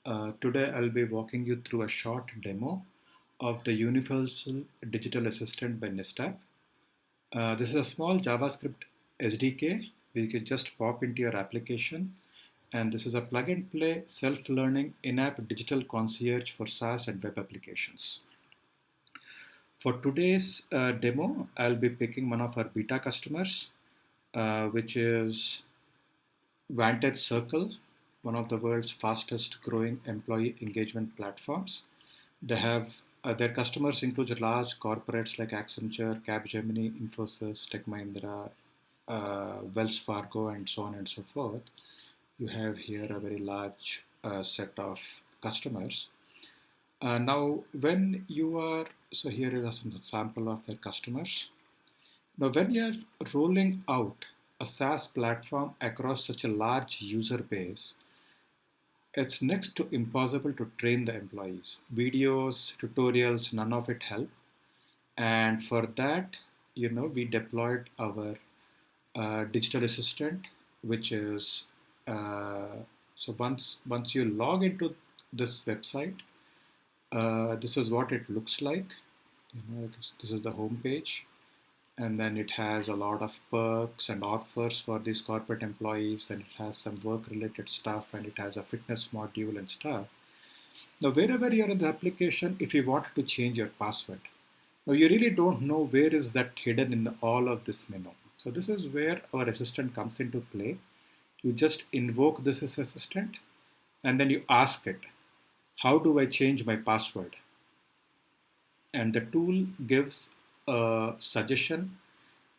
Today I'll be walking you through a short demo of the Universal Digital Assistant by NetApp. This is a small JavaScript SDK where you can just pop into your application, and this is a plug and play self-learning in-app digital concierge for SaaS and web applications. For today's demo, I'll be picking one of our beta customers, which is Vantage Circle, one of the world's fastest growing employee engagement platforms. They have their customers include large corporates like Accenture, Capgemini, Infosys, Tech Mahindra, Wells Fargo, and so on and so forth. You have here a very large set of customers. Now, when you are, so here is some sample of their customers. Now, when you are rolling out a SaaS platform across such a large user base, it's next to impossible to train the employees. Videos, tutorials, none of it help. And for that, we deployed our digital assistant, which is so once you log into this website, this is what it looks like. This is the home page, and then it has a lot of perks and offers for these corporate employees, and it has some work related stuff, and it has a fitness module and stuff. Now, wherever you're in the application, if you want to change your password, now you really don't know where is that hidden in all of this menu. So this is where our assistant comes into play. You just invoke this as assistant, and then you ask it, how do I change my password? And the tool gives a suggestion.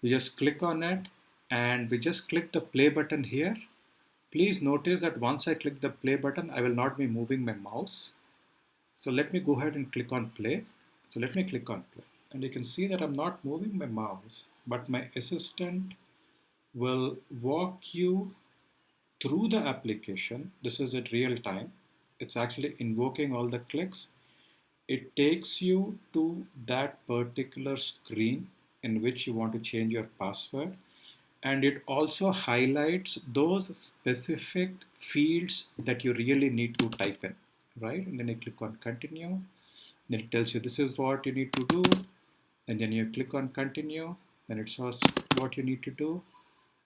You just click on it, and we just click the play button here. Please notice that once I click the play button, I will not be moving my mouse. So let me go ahead and click on play. So let me click on play. And you can see that I'm not moving my mouse, but my assistant will walk you through the application. This is at real time. It's actually invoking all the clicks. It takes you to that particular screen in which you want to change your password. And it also highlights those specific fields that you really need to type in, right? And then you click on continue. Then it tells you this is what you need to do. And then you click on continue. Then it shows what you need to do.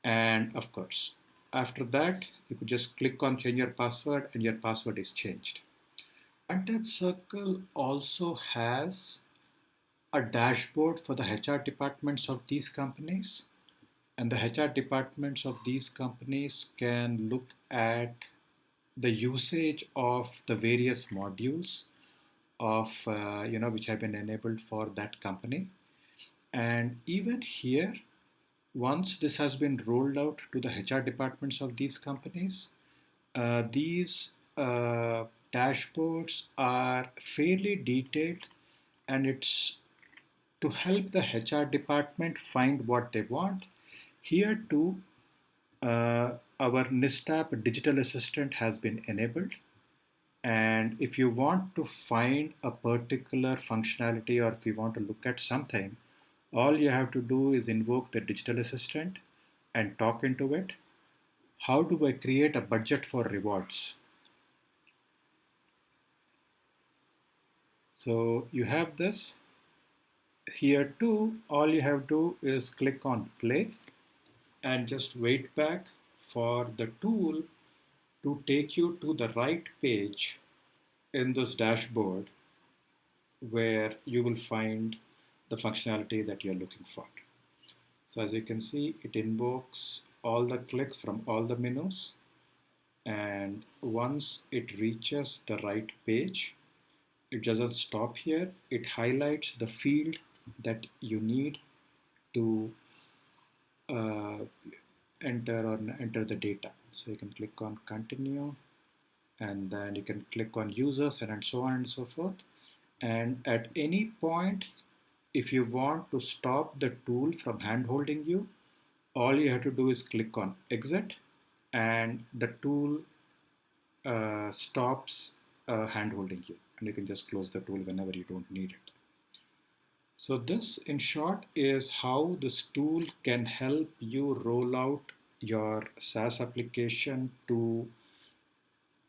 And of course, after that, you could just click on change your password and your password is changed. Contact Circle also has a dashboard for the HR departments of these companies. And the HR departments of these companies can look at the usage of the various modules of, which have been enabled for that company. And even here, once this has been rolled out to the HR departments of these companies, these dashboards are fairly detailed, and it's to help the HR department find what they want. Here too, our NISTAP digital assistant has been enabled. And if you want to find a particular functionality, or if you want to look at something, all you have to do is invoke the digital assistant and talk into it. How do I create a budget for rewards? So you have this. Here too, all you have to do is click on play and just wait back for the tool to take you to the right page in this dashboard where you will find the functionality that you're looking for. So as you can see, it invokes all the clicks from all the menus, and once it reaches the right page, it doesn't stop here. It highlights the field that you need to uh, enter the data. So you can click on continue, and then you can click on users and so on and so forth. And at any point, if you want to stop the tool from hand holding you, all you have to do is click on exit, and the tool stops hand holding you, and you can just close the tool whenever you don't need it. So this in short is how this tool can help you roll out your SaaS application to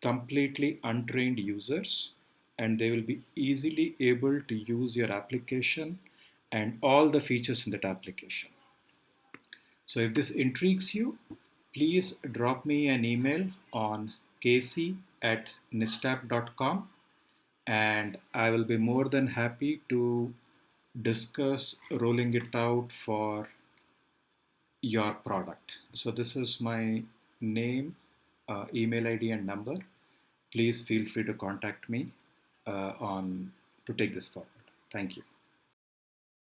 completely untrained users, and they will be easily able to use your application and all the features in that application. So if this intrigues you, please drop me an email on casey@nistap.com, and I will be more than happy to discuss rolling it out for your product. So this is my name, email ID, and number. Please feel free to contact me on to take this forward. Thank you.